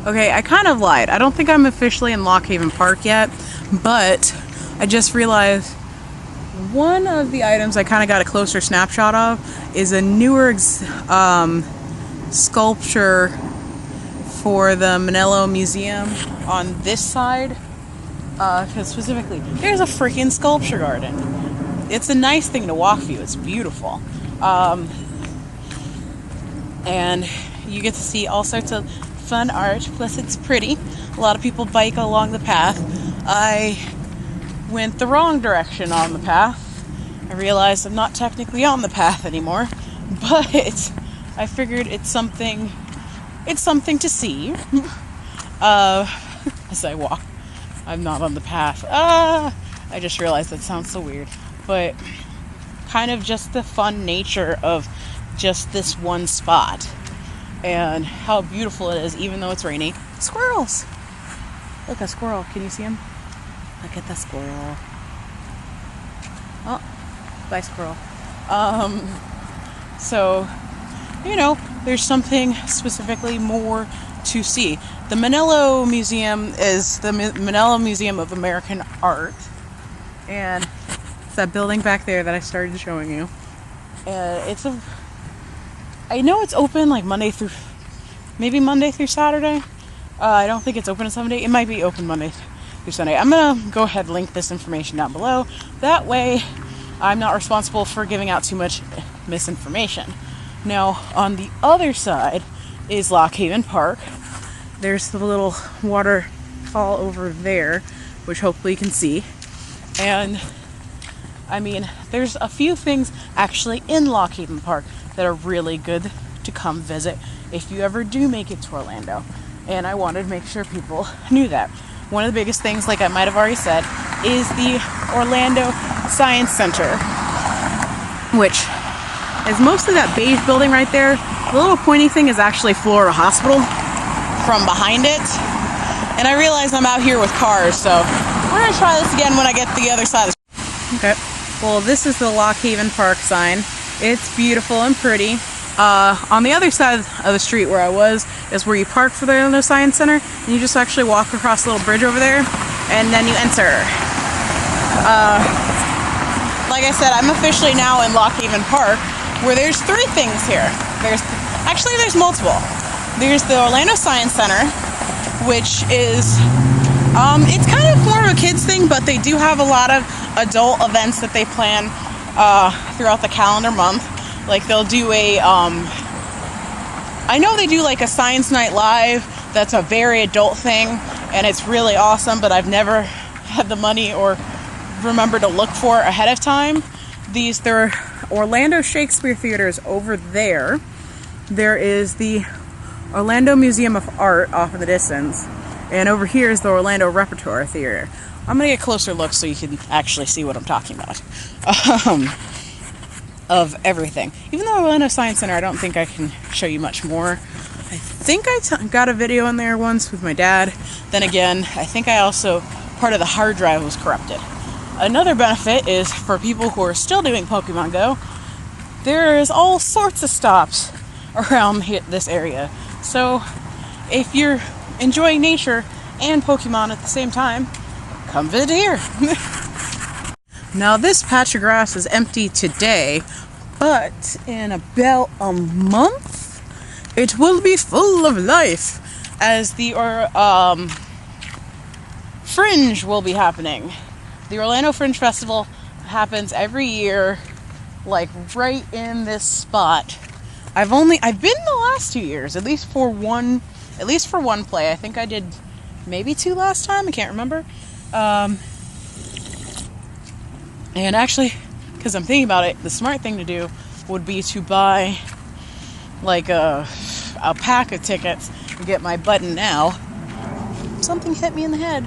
Okay, I kind of lied. I don't think I'm officially in Loch Haven Park yet, but I just realized one of the items I kind of got a closer snapshot of is a newer sculpture for the Manello Museum on this side. Because specifically, there's a freaking sculpture garden. It's a nice thing to walk through. It's beautiful. And you get to see all sorts of fun art, plus it's pretty. A lot of people bike along the path. I went the wrong direction on the path. I realized I'm not technically on the path anymore, but I figured it's something to see. As I walk, I'm not on the path. I just realized that sounds so weird, but kind of just the fun nature of just this one spot and how beautiful it is, even though it's rainy. Squirrels! Look, a squirrel. Can you see him? Look at the squirrel. Oh, bye squirrel. So, you know, there's something specifically more to see. The Manello Museum is the Manello Museum of American Art, and it's that building back there that I started showing you. I know it's open like Monday through Saturday. I don't think it's open on Sunday. It might be open Monday through Sunday. I'm gonna go ahead and link this information down below. That way, I'm not responsible for giving out too much misinformation. Now, on the other side is Loch Haven Park. There's the little waterfall over there, which hopefully you can see. And I mean, there's a few things actually in Loch Haven Park that are really good to come visit if you ever do make it to Orlando. And I wanted to make sure people knew that. One of the biggest things, like I might have already said, is the Orlando Science Center, which is mostly that beige building right there. The little pointy thing is actually Florida Hospital from behind it. And I realize I'm out here with cars, so we're gonna try this again when I get to the other side of the... Okay. Well, this is the Loch Haven Park sign. It's beautiful and pretty. On the other side of the street where I was is where you park for the Orlando Science Center, and you just actually walk across the little bridge over there, and then you enter. Like I said, I'm officially now in Loch Haven Park, where there's three things here. There's multiple. There's the Orlando Science Center, which is, it's kind of more of a kids thing, but they do have a lot of adult events that they plan throughout the calendar month. Like they'll do I know they do like a Science Night Live. That's a very adult thing, and it's really awesome, but I've never had the money or remember to look for ahead of time. There are Orlando Shakespeare Theaters over there. There is the Orlando Museum of Art off in the distance, and over here is the Orlando Repertoire Theater. I'm gonna get a closer look so you can actually see what I'm talking about. Of everything. Even though Orlando Science Center, I don't think I can show you much more. I think I got a video in there once with my dad. Then again, I think part of the hard drive was corrupted. Another benefit is for people who are still doing Pokemon Go, there's all sorts of stops around this area. So if you're enjoying nature and Pokemon at the same time, come visit here. Now this patch of grass is empty today, but in about a month, it will be full of life as the Fringe will be happening. The Orlando Fringe Festival happens every year, like right in this spot. I've been the last 2 years, at least for one play. I think I did maybe 2 last time. I can't remember. And actually, because I'm thinking about it, the smart thing to do would be to buy like a pack of tickets and get my button now. Something hit me in the head.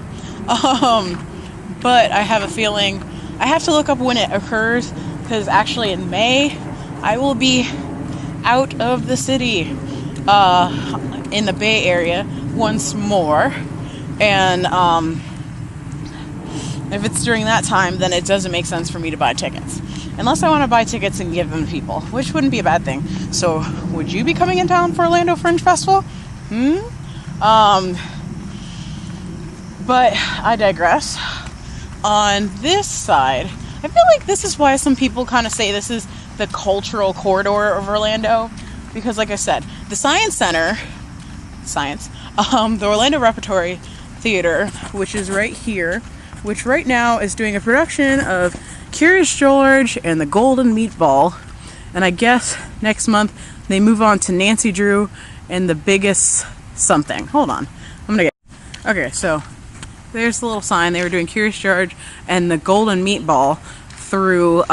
But I have a feeling I have to look up when it occurs, because actually in May I will be out of the city in the Bay Area once more, and if it's during that time, then it doesn't make sense for me to buy tickets. Unless I want to buy tickets and give them to people, which wouldn't be a bad thing. So, would you be coming in town for Orlando Fringe Festival? But I digress. On this side, I feel like this is why some people kind of say this is the cultural corridor of Orlando, because like I said, the Science Center, the Orlando Repertory Theater, which is right here, which right now is doing a production of Curious George and the Golden Meatball, and I guess next month they move on to Nancy Drew and the Biggest Something. Hold on, okay, so there's the little sign. They were doing Curious George and the Golden Meatball through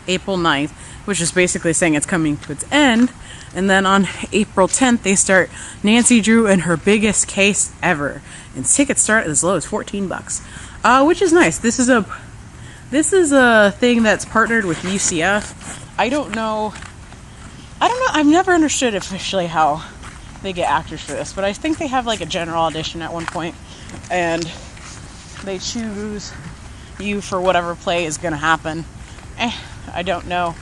April 9th, which is basically saying it's coming to its end. And then on April 10th, they start Nancy Drew and her biggest case ever. And tickets start as low as $14, which is nice. This is a thing that's partnered with UCF. I don't know. I've never understood officially how they get actors for this, but I think they have like a general audition at one point, and they choose you for whatever play is going to happen. I don't know.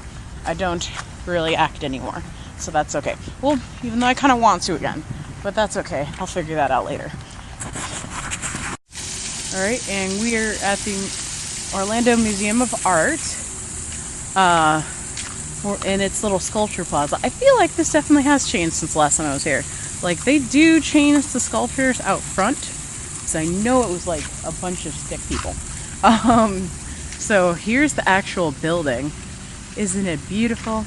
I don't really act anymore, so that's okay. Well, even though I kind of want to again, but that's okay. I'll figure that out later. Alright, and we are at the Orlando Museum of Art, in its little sculpture plaza. I feel like this definitely has changed since the last time I was here. Like, they do change the sculptures out front, so I know it was like a bunch of stick people. So here's the actual building. Isn't it beautiful?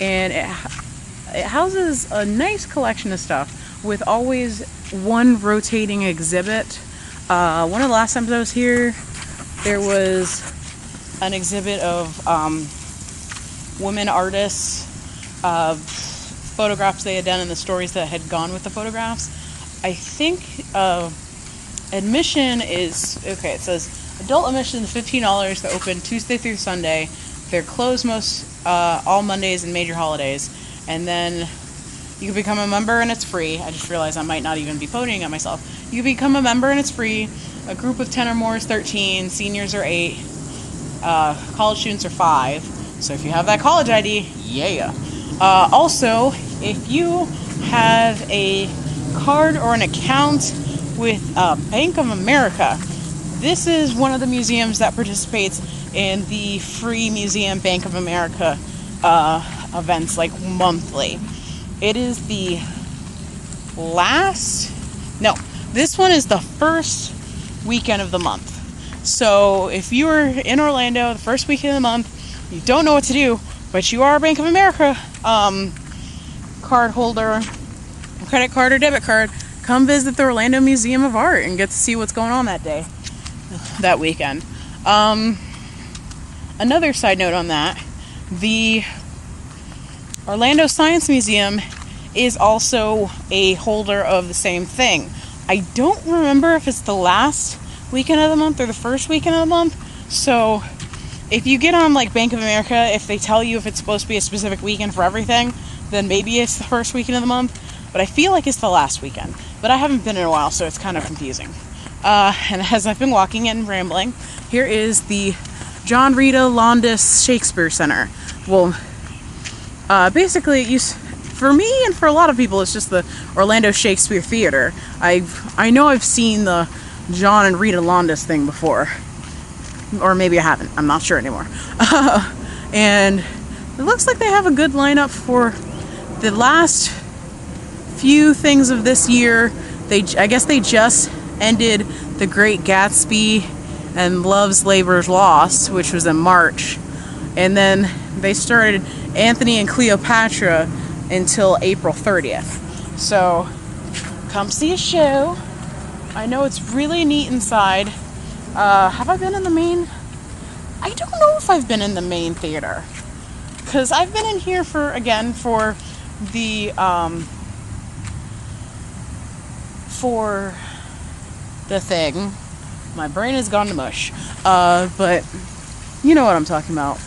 And it houses a nice collection of stuff with always one rotating exhibit. One of the last times I was here, there was an exhibit of women artists, photographs they had done and the stories that had gone with the photographs. I think admission is, okay, it says adult admission is $15. They're open Tuesday through Sunday. They're closed all Mondays and major holidays. And then you can become a member and it's free. I just realized I might not even be ponying at myself. You can become a member and it's free. A group of 10 or more is 13. Seniors are 8. College students are 5. So if you have that college ID, yeah. Also, if you have a card or an account with Bank of America, this is one of the museums that participates in the free museum Bank of America events, like monthly. It is the this one is the first weekend of the month. So if you're in Orlando the first weekend of the month, you don't know what to do, but you are a Bank of America card holder, credit card or debit card, come visit the Orlando Museum of Art and get to see what's going on that weekend. Another side note on that, the Orlando Science Museum is also a holder of the same thing. I don't remember if it's the last weekend of the month or the first weekend of the month, so if you get on like Bank of America, if they tell you if it's supposed to be a specific weekend for everything, then maybe it's the first weekend of the month, but I feel like it's the last weekend. But I haven't been in a while, so it's kind of confusing. And as I've been walking and rambling, here is the John Rita Londas Shakespeare Center. Well, basically, for me and for a lot of people, it's just the Orlando Shakespeare Theater. I know I've seen the John and Rita Londas thing before. Or maybe I haven't. I'm not sure anymore. And it looks like they have a good lineup for the last few things of this year. I guess they just ended The Great Gatsby and Love's Labor's Lost, which was in March. And then they started Anthony and Cleopatra until April 30th. So come see a show. I know it's really neat inside. Have I been in the main? I don't know if I've been in the main theater, because I've been in here for the thing. My brain has gone to mush. But you know what I'm talking about.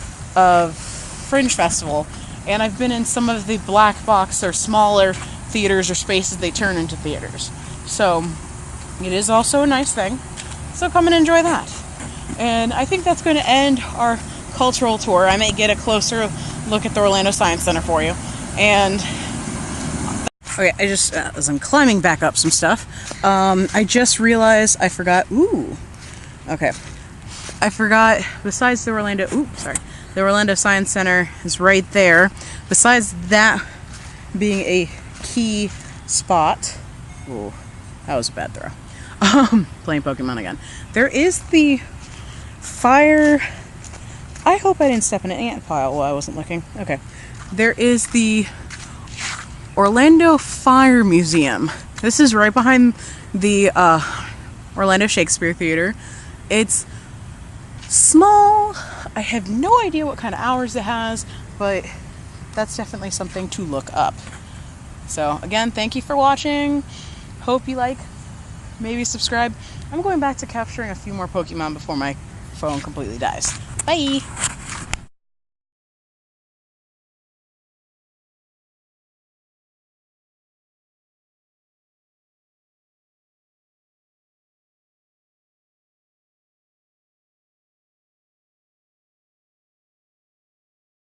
Fringe Festival. And I've been in some of the black box or smaller theaters or spaces they turn into theaters. So it is also a nice thing. So come and enjoy that. And I think that's going to end our cultural tour. I may get a closer look at the Orlando Science Center for you. And Okay, I just, as I'm climbing back up some stuff, I just realized I forgot, okay. I forgot, besides the the Orlando Science Center is right there. Besides that being a key spot, ooh, that was a bad throw. Playing Pokemon again. There is the fire, I hope I didn't step in an ant pile while I wasn't looking. Okay. There is the Orlando Fire Museum. This is right behind the Orlando Shakespeare Theater. It's small. I have no idea what kind of hours it has, but that's definitely something to look up. So again, thank you for watching. Hope you like. Maybe subscribe. I'm going back to capturing a few more Pokemon before my phone completely dies. Bye!